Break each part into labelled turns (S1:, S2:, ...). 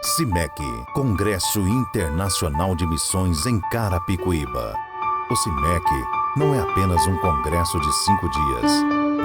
S1: CIMEC, Congresso Internacional de Missões em Carapicuíba. O CIMEC não é apenas um congresso de 5 dias,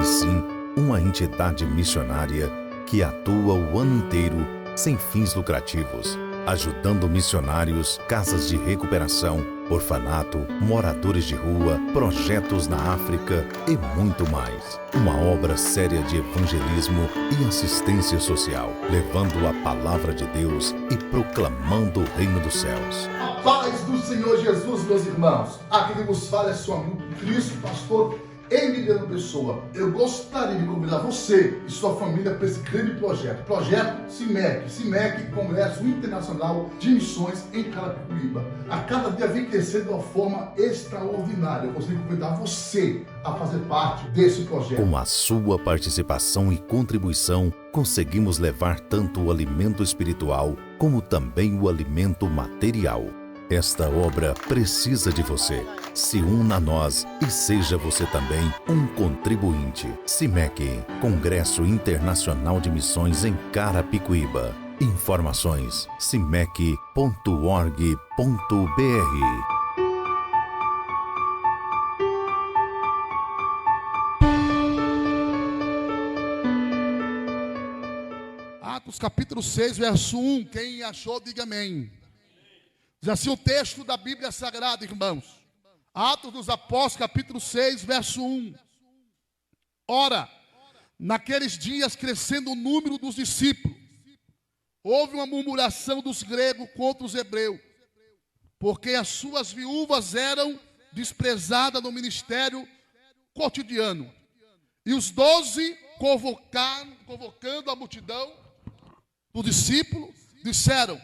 S1: e sim uma entidade missionária que atua o ano inteiro sem fins lucrativos, ajudando missionários, casas de recuperação, orfanato, moradores de rua, projetos na África e muito mais. Uma obra séria de evangelismo e assistência social, levando a palavra de Deus e proclamando o reino dos céus.
S2: A paz do Senhor Jesus, meus irmãos. Aqui quem vos fala é seu amigo Cristo, pastor Emiliano Pessoa. Eu gostaria de convidar você e sua família para esse grande projeto. Projeto CIMEC, Congresso Internacional de Missões em Carapicuíba. A cada dia vem crescendo de uma forma extraordinária. Eu gostaria de convidar você a fazer parte desse projeto.
S1: Com a sua participação e contribuição, conseguimos levar tanto o alimento espiritual como também o alimento material. Esta obra precisa de você. Se una a nós e seja você também um contribuinte. CIMEC, Congresso Internacional de Missões em Carapicuíba. Informações: cimec.org.br.
S2: Atos capítulo 6, verso 1. Quem achou, diga amém. Diz assim o texto da Bíblia Sagrada, irmãos. Atos dos Apóstolos, capítulo 6, verso 1. Ora, naqueles dias, crescendo o número dos discípulos, houve uma murmuração dos gregos contra os hebreus, porque as suas viúvas eram desprezadas no ministério cotidiano. E os 12, convocando a multidão dos discípulos, disseram: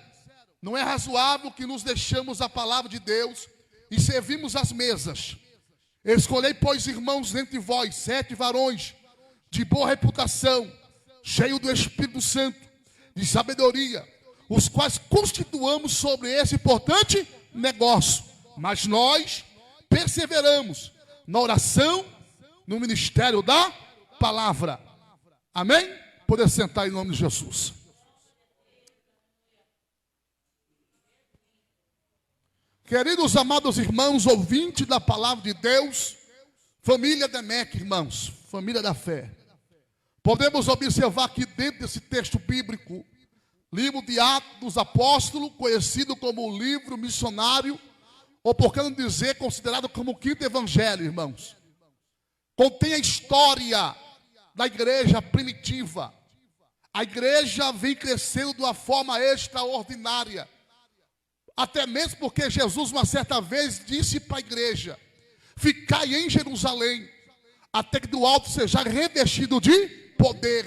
S2: não é razoável que nos deixemos a palavra de Deus e servimos as mesas. Escolhei, pois, irmãos, entre vós, 7 varões de boa reputação, cheios do Espírito Santo, de sabedoria, os quais constituamos sobre esse importante negócio. Mas nós perseveramos na oração, no ministério da palavra. Amém? Poder sentar em nome de Jesus. Queridos amados irmãos, ouvintes da palavra de Deus, família DEMEC, irmãos, família da fé. Podemos observar aqui dentro desse texto bíblico, livro de Atos dos Apóstolos, conhecido como o livro missionário, ou por que não dizer, considerado como o quinto evangelho, irmãos. Contém a história da igreja primitiva. A igreja vem crescendo de uma forma extraordinária. Até mesmo porque Jesus, uma certa vez, disse para a igreja: ficai em Jerusalém, até que do alto seja revestido de poder.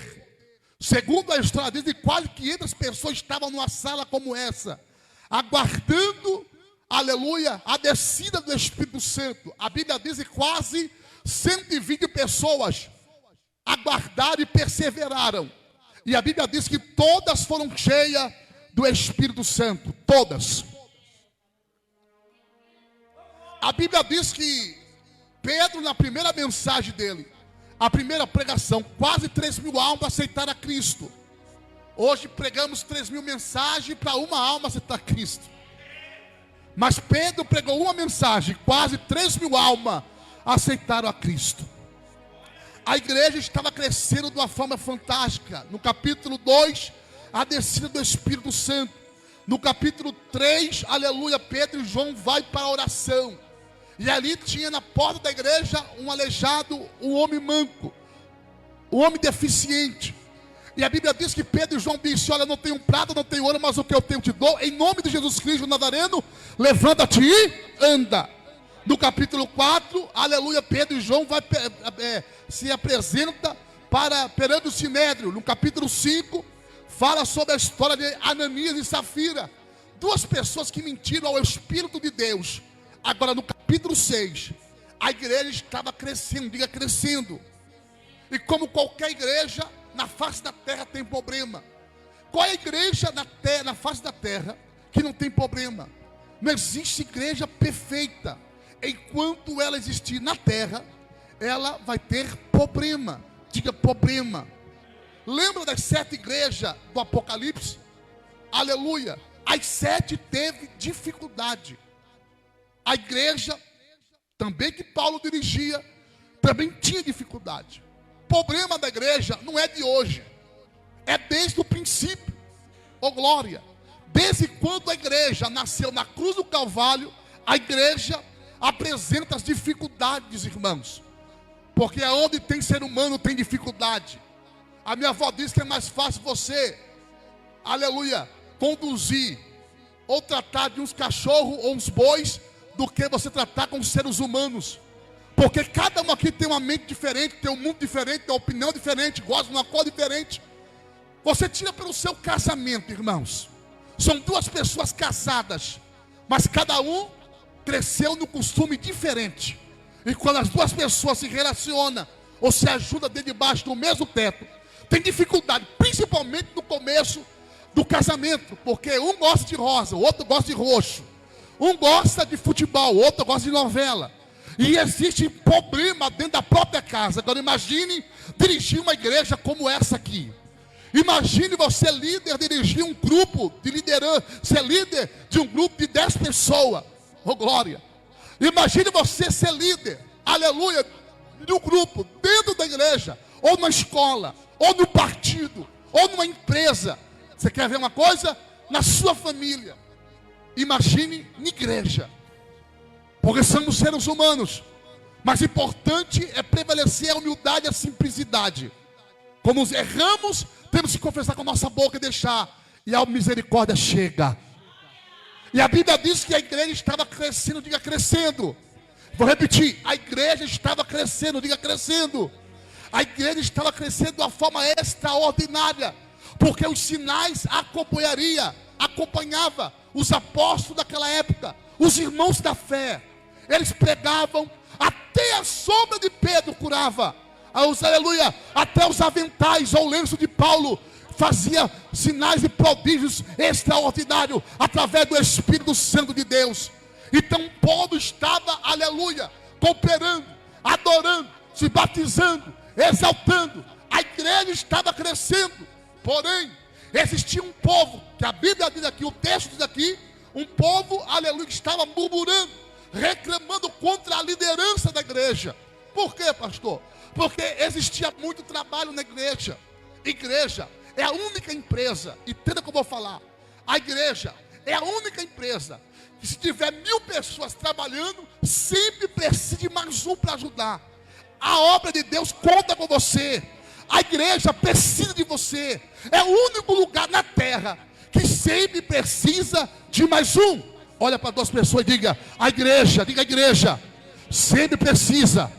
S2: Segundo a história, diz que quase 500 pessoas estavam numa sala como essa, aguardando, aleluia, a descida do Espírito Santo. A Bíblia diz que quase 120 pessoas aguardaram e perseveraram. E a Bíblia diz que todas foram cheias do Espírito Santo, todas. A Bíblia diz que Pedro, na primeira mensagem dele, a primeira pregação, quase 3.000 almas aceitaram a Cristo. Hoje pregamos 3.000 mensagens para uma alma aceitar Cristo. Mas Pedro pregou uma mensagem, quase 3.000 almas aceitaram a Cristo. A igreja estava crescendo de uma forma fantástica. No capítulo 2, a descida do Espírito Santo. No capítulo 3, aleluia, Pedro e João vai para a oração. E ali tinha na porta da igreja um aleijado, um homem manco, um homem deficiente. E a Bíblia diz que Pedro e João disse: olha, não tenho prata, não tenho ouro, mas o que eu tenho te dou. Em nome de Jesus Cristo Nazareno, levanta-te e anda. No capítulo 4, aleluia, Pedro e João se apresenta perante o Sinédrio. No capítulo 5, fala sobre a história de Ananias e Safira, 2 pessoas que mentiram ao Espírito de Deus. Agora no capítulo 6, a igreja estava crescendo, diga crescendo. E como qualquer igreja, na face da terra tem problema. Qual é a igreja na face da terra que não tem problema? Não existe igreja perfeita. Enquanto ela existir na terra, ela vai ter problema. Diga problema. Lembra das 7 igrejas do Apocalipse? aleluia, as 7 teve dificuldade. A igreja, também que Paulo dirigia, também tinha dificuldade. O problema da igreja não é de hoje, é desde o princípio. Oh glória! Desde quando a igreja nasceu na cruz do Calvário, a igreja apresenta as dificuldades, irmãos. Porque aonde tem ser humano tem dificuldade. A minha avó diz que é mais fácil você, aleluia, conduzir ou tratar de uns cachorros ou uns bois do que você tratar com os seres humanos. Porque cada um aqui tem uma mente diferente, tem um mundo diferente, tem uma opinião diferente, gosta de uma cor diferente. Você tira pelo seu casamento, irmãos. São 2 pessoas casadas, mas cada um cresceu no costume diferente. E quando as 2 pessoas se relacionam ou se ajudam dentro debaixo do mesmo teto, tem dificuldade, principalmente no começo do casamento, porque um gosta de rosa, o outro gosta de roxo. Um gosta de futebol, o outro gosta de novela. E existe problema dentro da própria casa. Agora imagine dirigir uma igreja como essa aqui. Imagine você líder, dirigir um grupo de liderança, ser líder de um grupo de 10 pessoas. Oh glória! Imagine você ser líder, aleluia, de um grupo dentro da igreja, ou na escola, ou no partido, ou numa empresa. Você quer ver uma coisa? Na sua família. Imagine na igreja. Porque somos seres humanos. Mas importante é prevalecer a humildade e a simplicidade. Como erramos, temos que confessar com a nossa boca e deixar. E a misericórdia chega. E a Bíblia diz que a igreja estava crescendo, diga crescendo. Vou repetir, a igreja estava crescendo, diga crescendo. A igreja estava crescendo de uma forma extraordinária. Porque os sinais acompanhava os apóstolos daquela época, os irmãos da fé. Eles pregavam, até a sombra de Pedro curava. Aleluia, até os aventais ou lenço de Paulo fazia sinais e prodígios extraordinários através do Espírito Santo de Deus. Então o povo estava, aleluia, cooperando, adorando, se batizando, exaltando. A igreja estava crescendo. Porém, existia um povo, que a Bíblia diz aqui, o texto diz aqui, um povo, aleluia, que estava murmurando, reclamando contra a liderança da igreja. Por quê, pastor? Porque existia muito trabalho na igreja. Igreja é a única empresa, entenda o que eu vou falar. A igreja é a única empresa que, se tiver 1000 pessoas trabalhando, sempre precisa de mais um para ajudar. A obra de Deus conta com você. A igreja precisa de você. É o único lugar na terra que sempre precisa de mais um. Olha para 2 pessoas e diga a igreja sempre precisa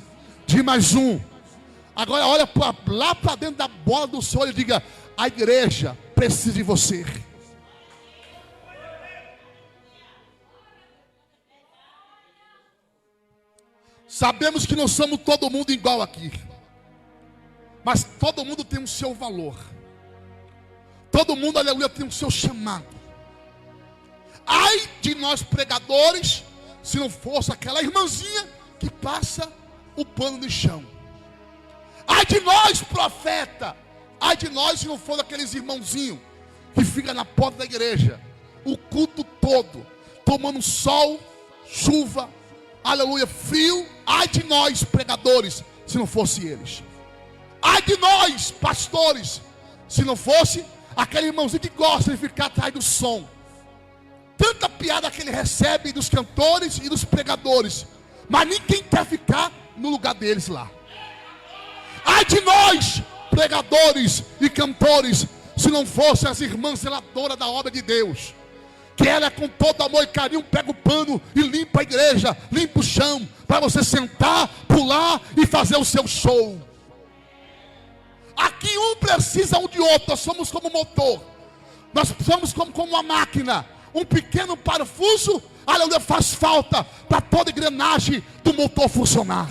S2: de mais um. Agora olha lá para dentro da bola do seu olho e diga: a igreja precisa de você. Sabemos que não somos todo mundo igual aqui, mas todo mundo tem o seu valor. Todo mundo, aleluia, tem o seu chamado. Ai de nós pregadores, se não fosse aquela irmãzinha que passa o pano no chão. Ai de nós profeta, ai de nós se não for aqueles irmãozinhos que fica na porta da igreja o culto todo, tomando sol, chuva, aleluia, frio. Ai de nós pregadores, se não fosse eles. Ai de nós pastores, se não fosse aquele irmãozinho que gosta de ficar atrás do som. Tanta piada que ele recebe dos cantores e dos pregadores, mas ninguém quer ficar no lugar deles lá. Ai de nós pregadores e cantores, se não fossem as irmãs zeladoras da obra de Deus, que ela com todo amor e carinho pega o pano e limpa a igreja, limpa o chão, para você sentar, pular e fazer o seu show. Aqui um precisa um de outro. Nós somos como motor, nós somos como uma máquina. Um pequeno parafuso, aleluia, faz falta para toda a engrenagem do motor funcionar.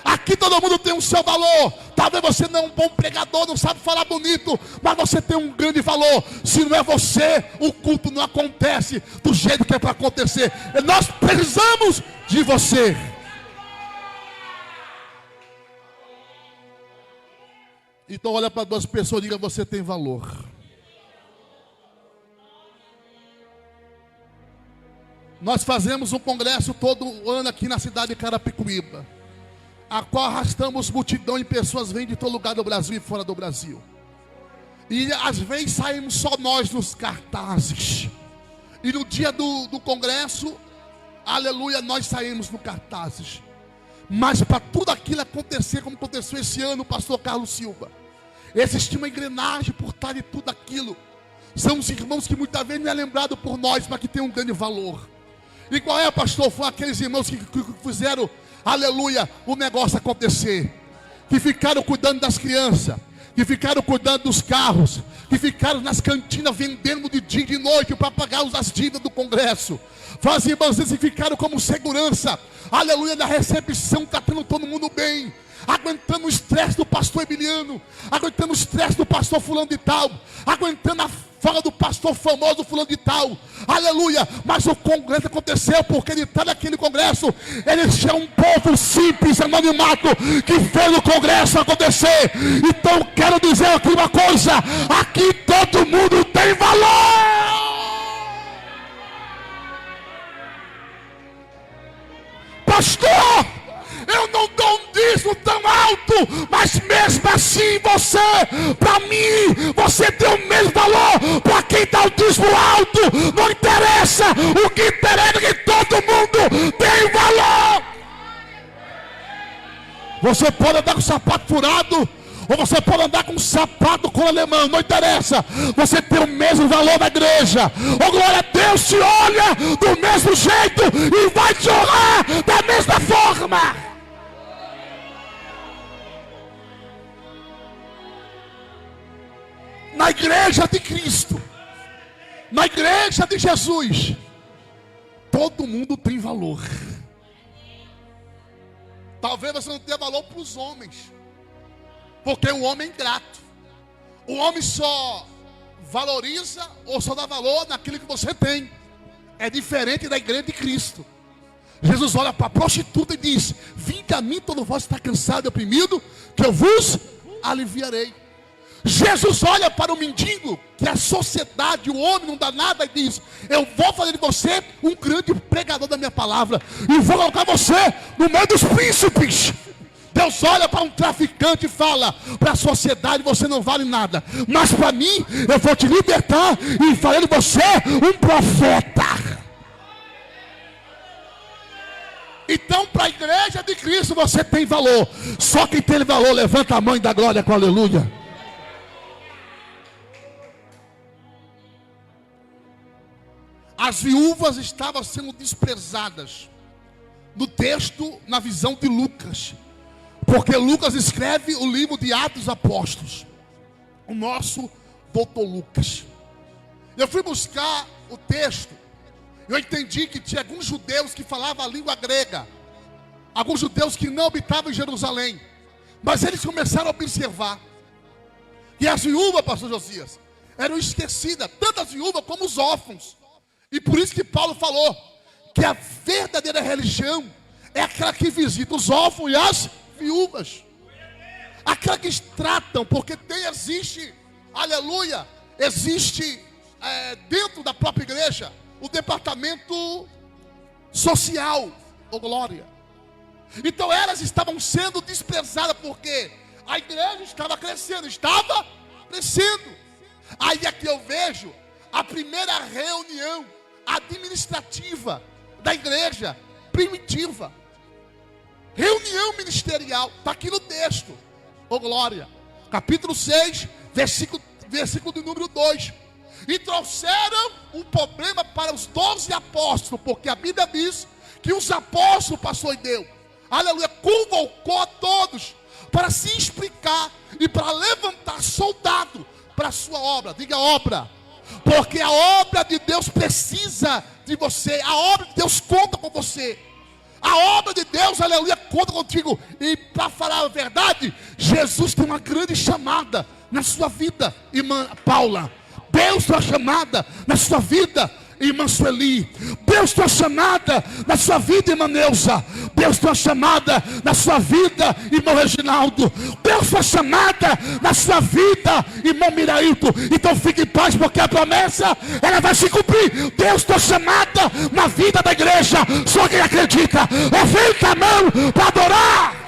S2: Aqui todo mundo tem o seu valor. Talvez você não é um bom pregador, não sabe falar bonito, mas você tem um grande valor. Se não é você, o culto não acontece do jeito que é para acontecer. Nós precisamos de você. Então olha para 2 pessoas e diga: você tem valor. Nós fazemos um congresso todo ano aqui na cidade de Carapicuíba, a qual arrastamos multidão e pessoas vêm de todo lugar do Brasil e fora do Brasil. E às vezes saímos só nós nos cartazes. E no dia do congresso, aleluia, nós saímos no cartazes. Mas para tudo aquilo acontecer, como aconteceu esse ano, o pastor Carlos Silva, existe uma engrenagem por trás de tudo aquilo. São os irmãos que muitas vezes não é lembrado por nós, mas que tem um grande valor. E qual é, pastor? Foram aqueles irmãos que fizeram, aleluia, o negócio acontecer. Que ficaram cuidando das crianças, que ficaram cuidando dos carros, que ficaram nas cantinas vendendo de dia e de noite para pagar as dívidas do congresso. As irmãs que ficaram como segurança, aleluia, da recepção, tratando todo mundo bem, aguentando o estresse do pastor Emiliano, aguentando o estresse do pastor fulano de tal, aguentando a fala do pastor famoso fulano de tal, aleluia. Mas o congresso aconteceu porque ele está naquele congresso, ele tinha um povo simples, anonimato, que fez o congresso acontecer. Então quero dizer aqui uma coisa: aqui todo mundo tem valor. Pastor, eu não dou um dízimo tão alto, mas mesmo assim você, para mim, você tem o mesmo valor. Para quem dá o dízimo alto, não interessa. O que interessa é que todo mundo tem valor. Você pode andar com o sapato furado, ou você pode andar com um sapato com alemão, não interessa. Você tem o mesmo valor na igreja. Oh, glória a Deus, te olha do mesmo jeito e vai te honrar da mesma forma. Na igreja de Cristo, na igreja de Jesus, todo mundo tem valor. Talvez você não tenha valor para os homens, porque o homem é ingrato. O homem só valoriza ou só dá valor naquilo que você tem. É diferente da igreja de Cristo. Jesus olha para a prostituta e diz: vinde a mim todo vós está cansado e oprimido, que eu vos aliviarei. Jesus olha para o mendigo, que a sociedade, o homem não dá nada, e diz: eu vou fazer de você um grande pregador da minha palavra, e vou colocar você no meio dos príncipes. Deus olha para um traficante e fala para a sociedade: você não vale nada, mas para mim eu vou te libertar e farei de você um profeta. Então, para a igreja de Cristo você tem valor. Só quem tem valor levanta a mão e dá glória com aleluia. As viúvas estavam sendo desprezadas no texto, na visão de Lucas, porque Lucas escreve o livro de Atos dos Apóstolos, o nosso doutor Lucas. Eu fui buscar o texto, eu entendi que tinha alguns judeus que falavam a língua grega, alguns judeus que não habitavam em Jerusalém, mas eles começaram a observar que as viúvas, pastor Josias, eram esquecidas, tanto as viúvas como os órfãos. E por isso que Paulo falou que a verdadeira religião é aquela que visita os órfãos e as viúvas, aquela que tratam, porque existe, aleluia, existe dentro da própria igreja o departamento social, oh glória. Então elas estavam sendo desprezadas porque a igreja estava crescendo. Aí aqui eu vejo a primeira reunião administrativa da igreja primitiva, reunião ministerial, está aqui no texto, oh glória, capítulo 6, versículo de número 2. E trouxeram um problema para os 12 apóstolos, porque a Bíblia diz que os apóstolos, pastor e Deus, aleluia, convocou a todos para se explicar e para levantar soldado para a sua obra. Diga obra. Porque a obra de Deus precisa de você. A obra de Deus conta com você. A obra de Deus, aleluia, conta contigo. E para falar a verdade, Jesus tem uma grande chamada na sua vida, irmã Paula. Deus tem uma chamada na sua vida, irmã Sueli. Deus tem uma chamada na sua vida, irmã Neuza. Deus tem uma chamada na sua vida, irmão Reginaldo. Deus tem uma chamada na sua vida, irmão Mirailton. Então fique em paz, porque a promessa, ela vai se cumprir. Deus tem uma chamada na vida da igreja. Só quem acredita, levanta a mão para adorar.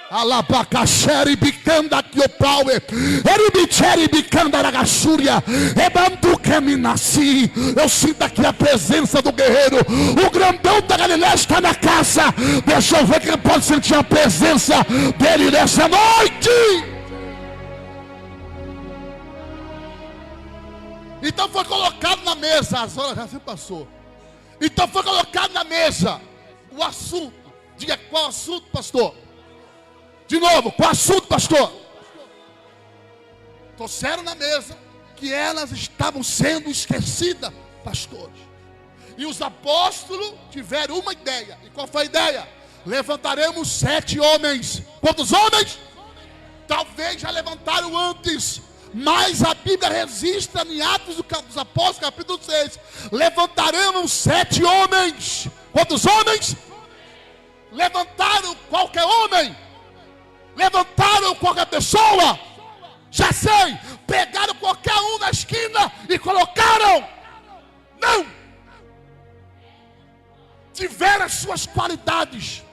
S2: Alabacaxere bicanda que o pau eribichere bicanda na gachúria ebandu que me nasci. Eu sinto aqui a presença do guerreiro. O grandão da Galileia está na casa. Deixa eu ver quem pode sentir a presença dele nessa noite. Então foi colocado na mesa. As horas já se passou. Então foi colocado na mesa o assunto. Diga qual assunto, pastor? De novo, qual assunto, pastor? Trouxeram na mesa que elas estavam sendo esquecidas, pastores. E os apóstolos tiveram uma ideia. E qual foi a ideia? Levantaremos 7 homens. Quantos homens? Talvez já levantaram antes, mas a Bíblia registra em Atos dos Apóstolos, capítulo 6. Levantaremos 7 homens. Quantos homens? Levantaram qualquer homem? Levantaram qualquer pessoa? Já sei. Pegaram qualquer um na esquina e colocaram? Não. Tiveram as suas qualidades.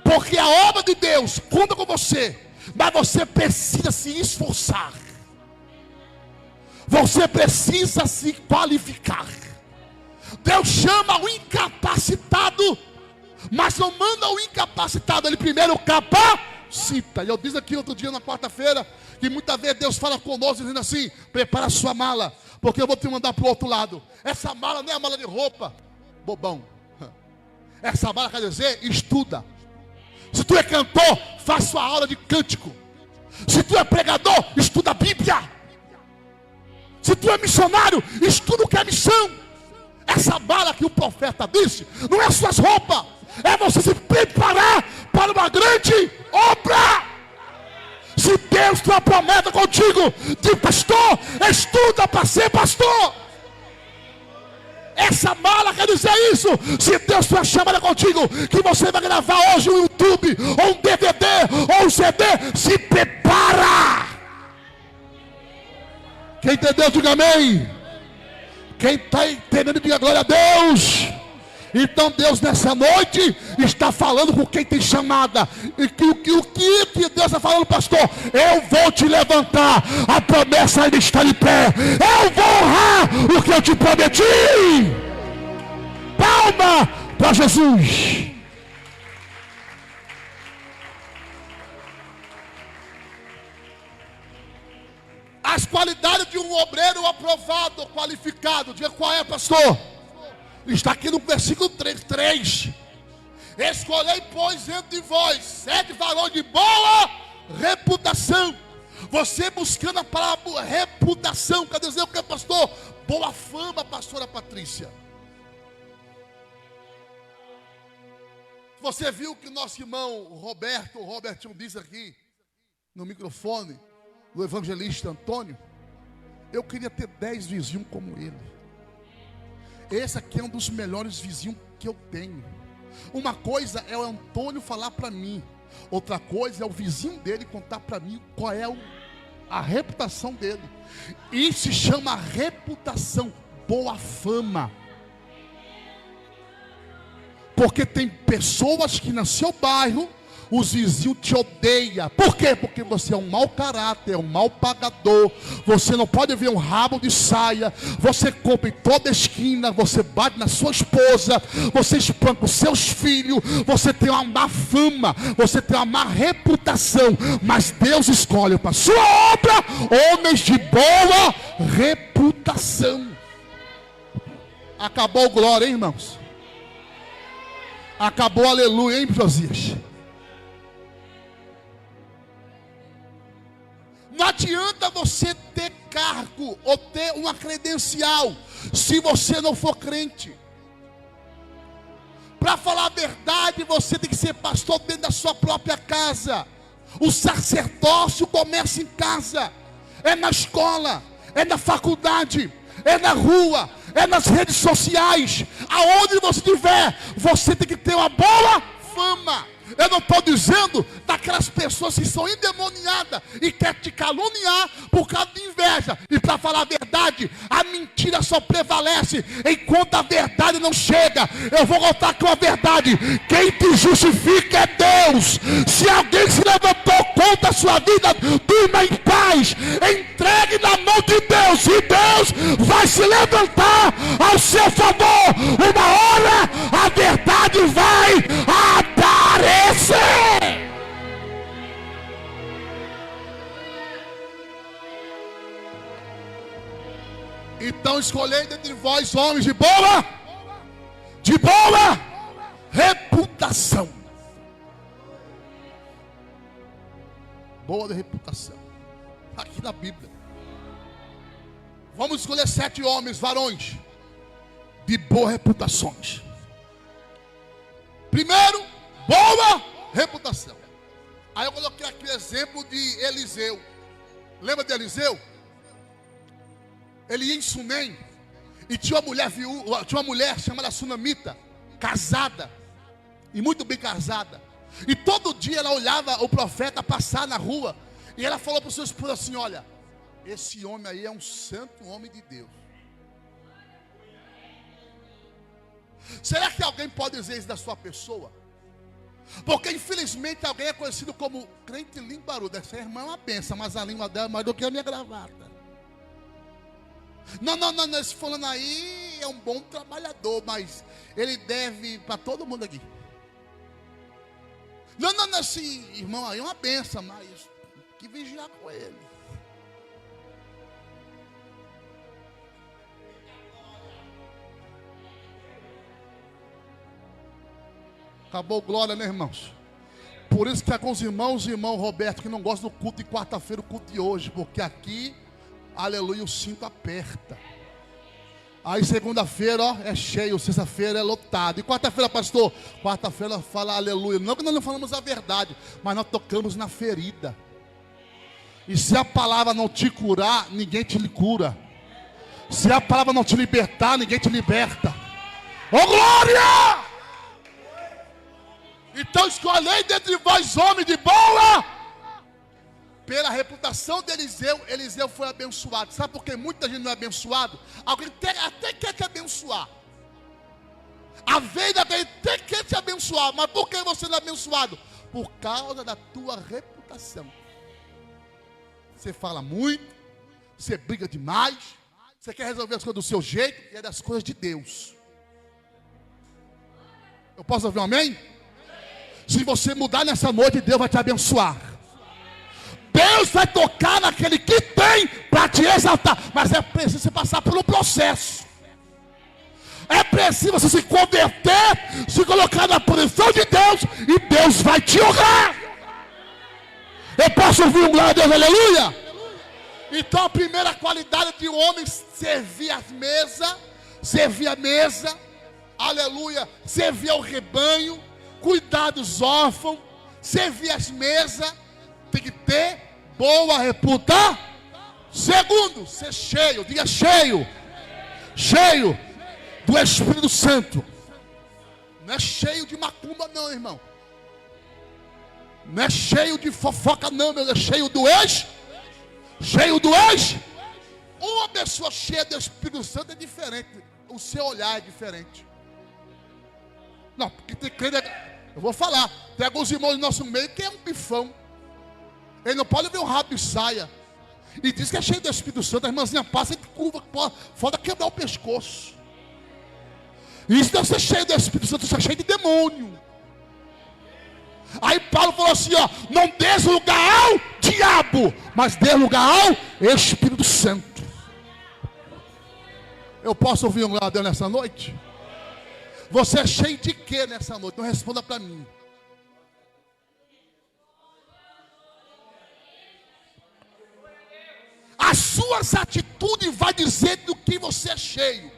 S2: Porque a obra de Deus conta com você. Mas você precisa se esforçar. Você precisa se qualificar. Deus chama o incapacitado, mas não manda o incapacitado. Ele primeiro capacita. E eu disse aqui outro dia na quarta-feira que muitas vezes Deus fala conosco dizendo assim: prepara a sua mala, porque eu vou te mandar para o outro lado. Essa mala não é a mala de roupa, bobão. Essa mala quer dizer, estuda. Se tu é cantor, faz sua aula de cântico. Se tu é pregador, estuda a Bíblia. Se tu é missionário, estuda o que é missão. Essa mala que o profeta disse não é suas roupas, é você se preparar para uma grande obra. Se Deus tem uma promessa contigo de pastor, estuda para ser pastor. Essa mala quer dizer isso. Se Deus tem uma chamada contigo, que você vai gravar hoje um YouTube, ou um DVD, ou um CD, se prepara. Quem entendeu, diga amém. Quem está entendendo, diga glória a Deus. Então Deus nessa noite está falando com quem tem chamada. E o que Deus está falando, pastor? Eu vou te levantar. A promessa ainda está de pé. Eu vou honrar o que eu te prometi. Palma para Jesus. As qualidades de um obreiro aprovado, qualificado. Diga qual é, pastor? Está aqui no versículo 3. Escolhei, pois, entre vós 7 varões de boa reputação. Você buscando a palavra reputação, quer dizer o que, pastor? Boa fama, pastora Patrícia. Você viu que nosso irmão o Robertinho diz aqui no microfone do evangelista Antônio? Eu queria ter 10 vizinhos como ele. Esse aqui é um dos melhores vizinhos que eu tenho. Uma coisa é o Antônio falar para mim, outra coisa é o vizinho dele contar para mim qual é a reputação dele. Isso se chama reputação, boa fama. Porque tem pessoas que no seu bairro os vizinhos te odeiam. Por quê? Porque você é um mau caráter, é um mau pagador. Você não pode ver um rabo de saia. Você compra em toda esquina. Você bate na sua esposa. Você espanca os seus filhos. Você tem uma má fama. Você tem uma má reputação. Mas Deus escolhe para a sua obra homens de boa reputação. Acabou glória, hein, irmãos? Acabou aleluia, hein, Josias? Não adianta você ter cargo ou ter uma credencial se você não for crente. Para falar a verdade, você tem que ser pastor dentro da sua própria casa. O sacerdócio começa em casa, é na escola, é na faculdade, é na rua, é nas redes sociais, aonde você estiver, você tem que ter uma boa fama. Eu não estou dizendo daquelas pessoas que são endemoniadas e querem te caluniar por causa de inveja. E para falar a verdade, a mentira só prevalece enquanto a verdade não chega. Eu vou contar com a verdade: quem te justifica é Deus. Se alguém se levantou contra a sua vida, durma em paz, entregue na mão de Deus, e Deus vai se levantar ao seu favor. Uma hora a verdade vai aparecer. Então escolhei dentre vós homens de boa reputação. Boa reputação. Aqui na Bíblia. Vamos escolher 7 homens, varões, de boa reputação. Primeiro, boa reputação. Aí eu coloquei aqui o exemplo de Eliseu. Lembra de Eliseu? Ele ia em Sunem e tinha uma mulher chamada Sunamita, casada, e muito bem casada. E todo dia ela olhava o profeta passar na rua, e ela falou para o seu esposo assim: olha, esse homem aí é um santo homem de Deus. Será que alguém pode dizer isso da sua pessoa? Porque infelizmente alguém é conhecido como crente limbarudo. Essa irmã é uma benção, mas a língua dela é mais do que a minha gravata. Não, esse fulano aí é um bom trabalhador, mas ele deve para todo mundo aqui. Não, esse irmão aí é uma benção, mas que vigiar com ele. Acabou glória, né, irmãos? Por isso que alguns irmãos, irmão Roberto, que não gostam do culto de quarta-feira, o culto de hoje, porque aqui, aleluia, o cinto aperta. Aí segunda-feira, ó, é cheio, sexta-feira é lotado. E quarta-feira, pastor? Quarta-feira fala aleluia. Não que nós não falamos a verdade, mas nós tocamos na ferida. E se a palavra não te curar, ninguém te cura. Se a palavra não te libertar, ninguém te liberta. Ô glória! Então escolhei dentre vós homens de boa. Pela reputação de Eliseu, Eliseu foi abençoado. Sabe por que muita gente não é abençoado? Alguém até quer te abençoar. A vida dele até quer te abençoar. Mas por que você não é abençoado? Por causa da tua reputação. Você fala muito, você briga demais, você quer resolver as coisas do seu jeito, e é das coisas de Deus. Eu posso ouvir um amém? Se você mudar nessa noite, Deus vai te abençoar. Deus vai tocar naquele que tem para te exaltar. Mas é preciso você passar por um processo. É preciso você se converter, se colocar na posição de Deus, e Deus vai te honrar. Eu posso ouvir um glória a Deus, aleluia? Então a primeira qualidade de um homem: servir a mesa, aleluia, servir ao rebanho, cuidar dos órfãos, servir as mesas, tem que ter boa reputação. Segundo, ser cheio, diga cheio do Espírito Santo. Não é cheio de macumba não, irmão. Não é cheio de fofoca não, meu. É cheio do Uma pessoa cheia do Espírito Santo é diferente. O seu olhar é diferente. Não, porque tem crente. Eu vou falar, tem alguns irmãos do nosso meio que é um bifão. Ele não pode ver um rabo de saia. E diz que é cheio do Espírito Santo. A irmãzinha passa e curva, falta quebrar o pescoço. Isso deve ser cheio do Espírito Santo, isso é cheio de demônio. Aí Paulo falou assim, ó: não dê lugar ao diabo, mas dê lugar ao Espírito Santo. Eu posso ouvir um glória a Deus nessa noite? Você é cheio de quê nessa noite? Não responda para mim. As suas atitudes vão dizer do que você é cheio.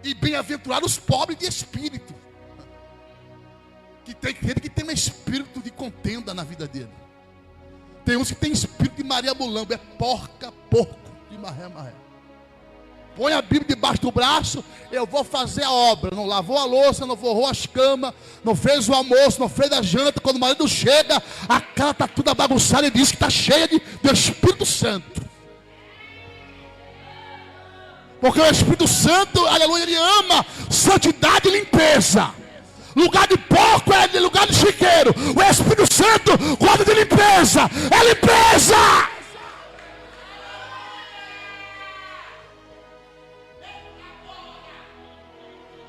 S2: E bem-aventurados os pobres de espírito. Que tem um espírito de contenda na vida dele. Tem uns que tem espírito de Maria Mulambo, é porco marré, marré. Põe a Bíblia debaixo do braço, eu vou fazer a obra. Não lavou a louça, não forrou as camas, não fez o almoço, não fez a janta. Quando o marido chega, a cara está toda bagunçada e diz que está cheia do Espírito Santo. Porque o Espírito Santo, aleluia, ele ama santidade e limpeza. Lugar de porco é lugar de chiqueiro. O Espírito Santo gosta de limpeza. É limpeza.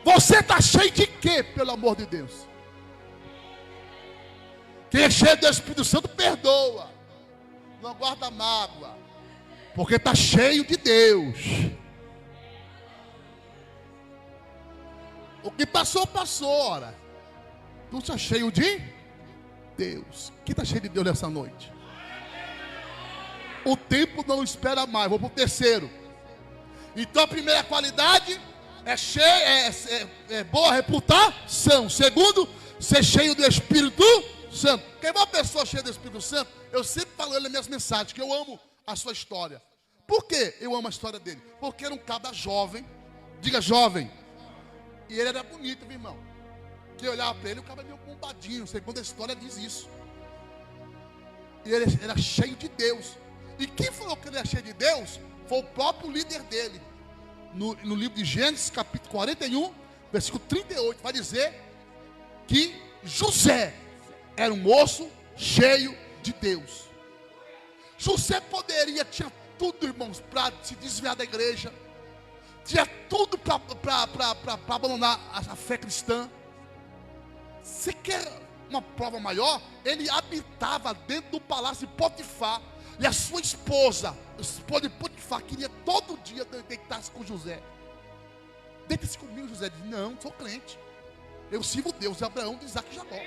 S2: Você está cheio de quê, pelo amor de Deus? Quem é cheio do Espírito Santo perdoa, não guarda mágoa, porque está cheio de Deus. O que passou, passou, ora. Tu está cheio de Deus. Quem está cheio de Deus nessa noite? O tempo não espera mais. Vou para o terceiro. Então a primeira qualidade é boa reputação. Segundo, ser cheio do Espírito Santo. Quem é uma pessoa cheia do Espírito Santo? Eu sempre falo nas minhas mensagens que eu amo a sua história. Por que eu amo a história dele? Porque era um cabra jovem. Diga jovem. E ele era bonito, meu irmão. Que eu olhava para ele, o cabra meio bombadinho. Segundo a história diz isso. E ele era cheio de Deus. E quem falou que ele era cheio de Deus foi o próprio líder dele. No livro de Gênesis, capítulo 41, versículo 38, vai dizer que José era um moço cheio de Deus. José tinha tudo, irmãos, para se desviar da igreja. Tinha tudo para abandonar a fé cristã. Você quer uma prova maior? Ele habitava dentro do palácio de Potifar. E a sua esposa, a esposa de Potifar, queria todo dia deitar-se com José. Deita-se comigo, José. Diz, não, sou crente. Eu sirvo Deus, de Abraão, de Isaac e Jacó.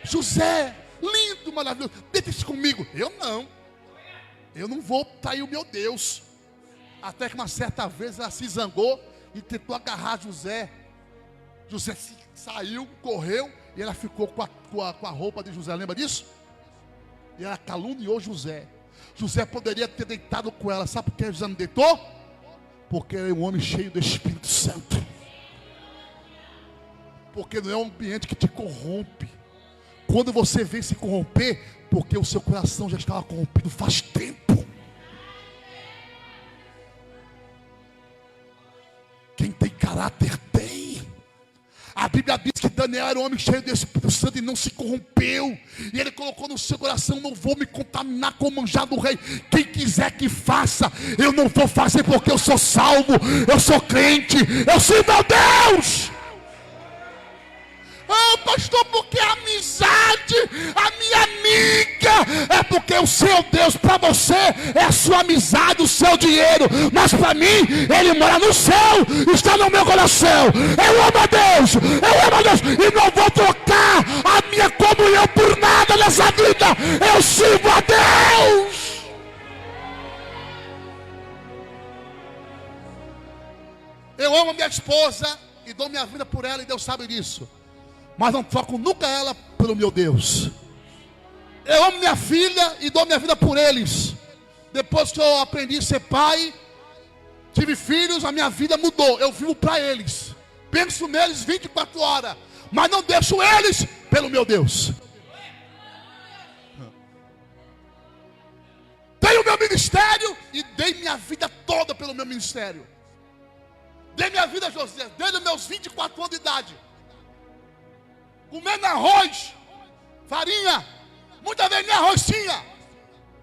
S2: José, lindo, maravilhoso. Deita-se comigo. Eu não vou trair o meu Deus. Até que uma certa vez ela se zangou e tentou agarrar José. José saiu, correu, e ela ficou com a roupa de José. Lembra disso? E ela caluniou José. José poderia ter deitado com ela. Sabe por que José não deitou? Porque ele é um homem cheio do Espírito Santo. Porque não é um ambiente que te corrompe. Quando você vem se corromper, porque o seu coração já estava corrompido faz tempo. Quem tem caráter tem. A Bíblia diz que Daniel era um homem cheio do Espírito Santo e não se corrompeu. E ele colocou no seu coração, não vou me contaminar com o manjar do rei. Quem quiser que faça, eu não vou fazer porque eu sou salvo, eu sou crente, eu sirvo a Deus. Ah, pastor, porque a amizade, a minha amiga, é porque o seu Deus para você é a sua amizade, o seu dinheiro, mas para mim, ele mora no céu, está no meu coração. Eu amo a Deus, e não vou trocar a minha comunhão por nada nessa vida. Eu sirvo a Deus. Eu amo a minha esposa e dou minha vida por ela, e Deus sabe disso. Mas não troco nunca ela pelo meu Deus. Eu amo minha filha e dou minha vida por eles. Depois que eu aprendi a ser pai, tive filhos, a minha vida mudou. Eu vivo para eles. Penso neles 24 horas. Mas não deixo eles pelo meu Deus. Tenho o meu ministério e dei minha vida toda pelo meu ministério. Dei minha vida, José, desde os meus 24 anos de idade. Comendo arroz, farinha, muitas vezes nem arroz tinha,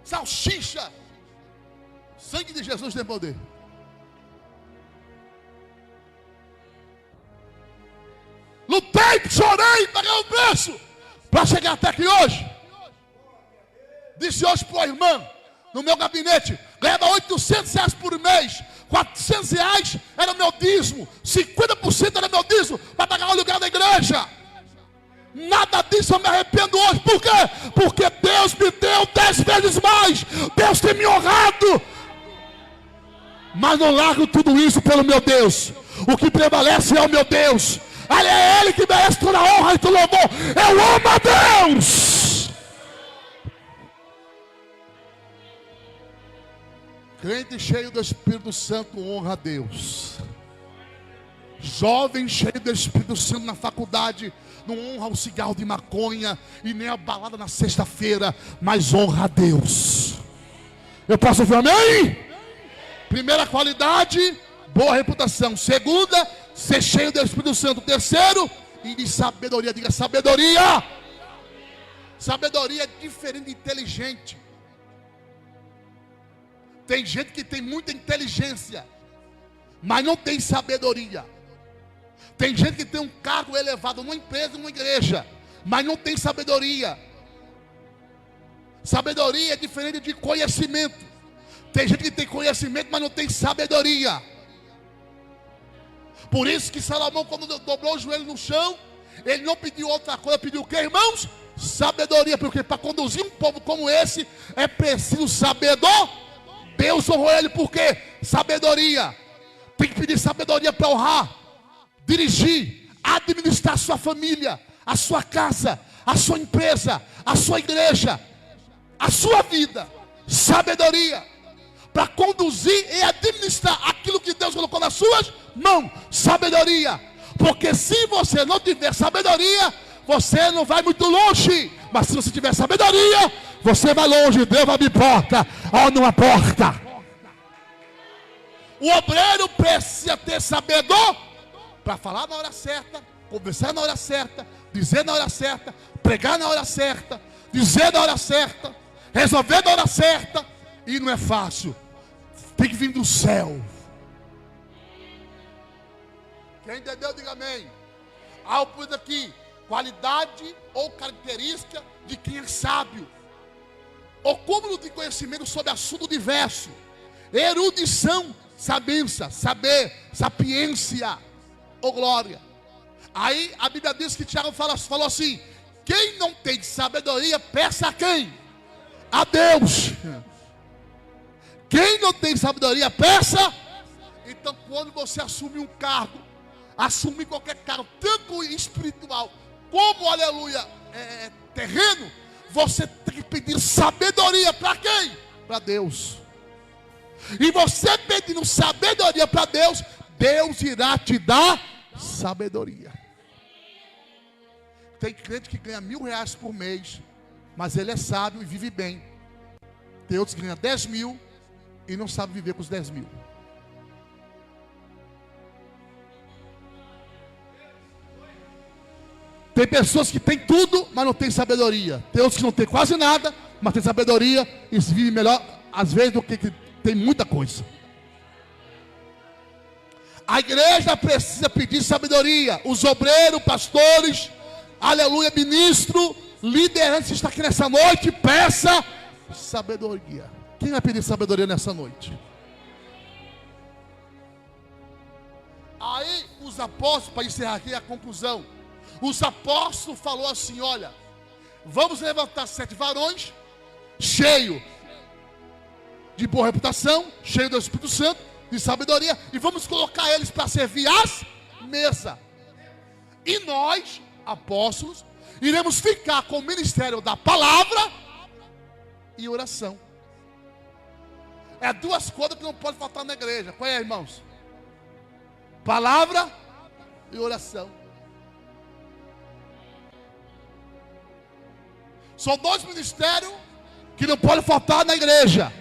S2: salsicha. Sangue de Jesus tem poder. Lutei, chorei, paguei o preço para chegar até aqui hoje. Disse hoje para a irmã, no meu gabinete, ganhava R$800 por mês, R$400 era o meu dízimo, 50% era meu dízimo para pagar o lugar da igreja. Nada disso eu me arrependo hoje. Por quê? Porque Deus me deu 10 vezes mais. Deus tem me honrado. Mas não largo tudo isso pelo meu Deus. O que prevalece é o meu Deus. É Ele que merece toda a honra e todo louvor. Eu amo a Deus. Crente cheio do Espírito Santo honra a Deus. Jovem cheio do Espírito Santo na faculdade não honra o cigarro de maconha e nem a balada na sexta-feira, mas honra a Deus. Eu posso ouvir amém? Primeira qualidade, boa reputação. Segunda, ser cheio do Espírito Santo. Terceiro, e de sabedoria. Diga sabedoria. Sabedoria é diferente de inteligente. Tem gente que tem muita inteligência, mas não tem sabedoria. Tem gente que tem um cargo elevado numa empresa, numa igreja, mas não tem sabedoria. Sabedoria é diferente de conhecimento. Tem gente que tem conhecimento, mas não tem sabedoria. Por isso que Salomão, quando dobrou o joelho no chão, ele não pediu outra coisa, pediu o que, irmãos? Sabedoria, porque para conduzir um povo como esse, é preciso sabedoria. Deus honrou ele por quê? Sabedoria. Tem que pedir sabedoria para honrar, dirigir, administrar a sua família, a sua casa, a sua empresa, a sua igreja, a sua vida. Sabedoria para conduzir e administrar aquilo que Deus colocou nas suas mãos. Sabedoria. Porque se você não tiver sabedoria, você não vai muito longe. Mas se você tiver sabedoria, você vai longe. Deus vai abrir porta onde não há porta. O obreiro precisa ter sabedoria para falar na hora certa, conversar na hora certa, dizer na hora certa, pregar na hora certa, dizer na hora certa, resolver na hora certa. E não é fácil. Tem que vir do céu. Quem entendeu, diga amém. Algo por aqui. Qualidade ou característica de quem é sábio. O cúmulo de conhecimento sobre assunto diverso. Erudição, sabença, saber, sapiência ou glória. Aí a Bíblia diz que Tiago falou assim: quem não tem sabedoria, peça a quem? A Deus. Quem não tem sabedoria, peça. Então quando você assume um cargo, assume qualquer cargo, tanto espiritual como, aleluia, terreno, você tem que pedir sabedoria para quem? Para Deus. E você pedindo sabedoria para Deus, Deus irá te dar sabedoria. Tem crente que ganha R$1.000 por mês, mas ele é sábio e vive bem. Tem outros que ganham 10 mil e não sabe viver com os 10 mil. Tem pessoas que têm tudo, mas não têm sabedoria. Tem outros que não têm quase nada, mas têm sabedoria e se vivem melhor, às vezes, do que tem muita coisa. A igreja precisa pedir sabedoria. Os obreiros, pastores, aleluia, ministro, liderança está aqui nessa noite, peça sabedoria. Quem vai pedir sabedoria nessa noite? Aí os apóstolos, para encerrar aqui a conclusão, os apóstolos falou assim: olha, vamos levantar 7 varões, cheio de boa reputação, cheio do Espírito Santo, de sabedoria, e vamos colocar eles para servir as mesas. E nós, apóstolos, iremos ficar com o ministério da palavra e oração. É 2 coisas que não pode faltar na igreja. Qual é, irmãos? Palavra e oração. São 2 ministérios que não podem faltar na igreja.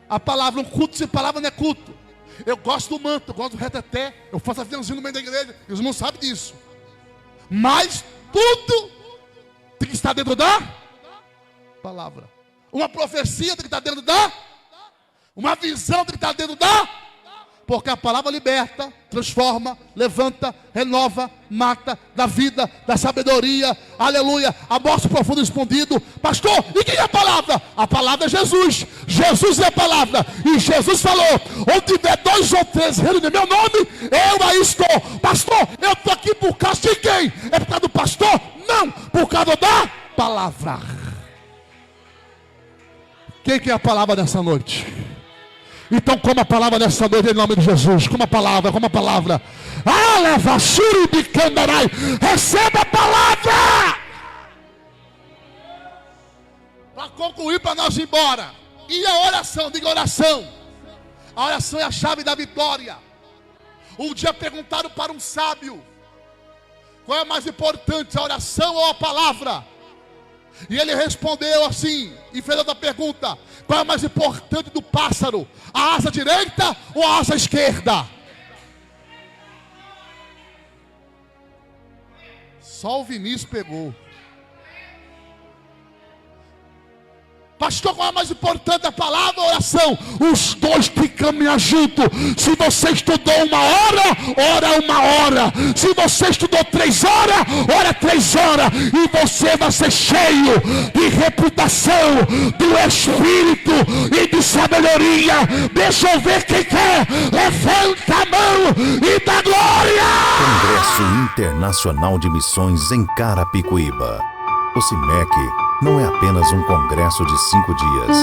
S2: A palavra, um culto sem palavra não é culto. Eu gosto do manto, eu gosto do reteté, eu faço aviãozinho no meio da igreja, os irmãos sabem disso. Mas tudo tem que estar dentro da palavra. Uma profecia tem que estar dentro da, uma visão tem que estar dentro da, porque a palavra liberta, transforma, levanta, renova, mata, dá vida, dá sabedoria, aleluia, amostra o profundo escondido. Pastor, e quem é a palavra? A palavra é Jesus. Jesus é a palavra. E Jesus falou: onde tiver 2 ou 3 reunidos em meu nome, eu aí estou. Pastor, eu estou aqui por causa de quem? É por causa do pastor? Não, por causa da palavra. Quem que é a palavra dessa noite? Então coma a palavra nessa noite em nome de Jesus. Coma a palavra, coma a palavra. Receba a palavra. Para concluir, para nós ir embora. E a oração, diga oração. A oração é a chave da vitória. Um dia perguntaram para um sábio: qual é mais importante, a oração ou a palavra? E ele respondeu assim, e fez outra pergunta: qual é mais importante do pássaro, a asa direita ou a asa esquerda? Só o Vinícius pegou. Pastor, qual é mais importante, a palavra ou a oração? Os dois têm que caminhar junto. Se você estudou 1 hora, ora 1 hora. Se você estudou 3 horas, ora 3 horas. E você vai ser cheio de reputação, do Espírito e de sabedoria. Deixa eu ver quem quer. Levanta a mão e dá glória.
S1: Congresso Internacional de Missões em Carapicuíba. O CIMEC não é apenas um congresso de 5 dias,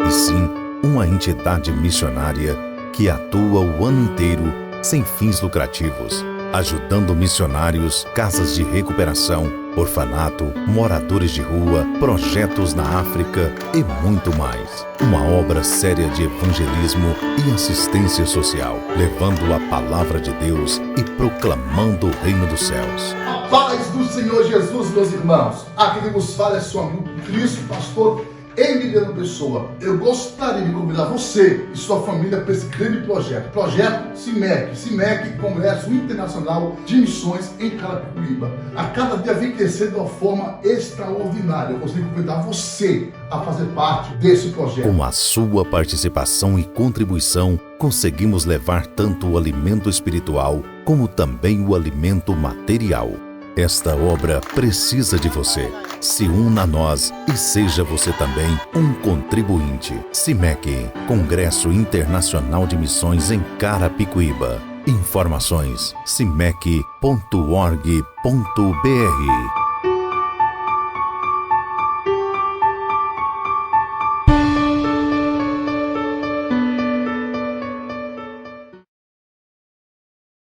S1: e sim uma entidade missionária que atua o ano inteiro sem fins lucrativos, ajudando missionários, casas de recuperação, orfanato, moradores de rua, projetos na África e muito mais. Uma obra séria de evangelismo e assistência social, levando a palavra de Deus e proclamando o reino dos céus.
S2: A paz do Senhor Jesus, meus irmãos. Aqui quem vos fala é seu amigo Cristo, pastor Emiliano Pessoa. Eu gostaria de convidar você e sua família para esse grande projeto. Projeto CIMEC, Congresso Internacional de Missões em Carapicuíba. A cada dia vem crescendo de uma forma extraordinária. Eu gostaria de convidar você a fazer parte desse projeto.
S1: Com a sua participação e contribuição, conseguimos levar tanto o alimento espiritual como também o alimento material. Esta obra precisa de você. Se una a nós e seja você também um contribuinte. CIMEC, Congresso Internacional de Missões em Carapicuíba. Informações: cimec.org.br.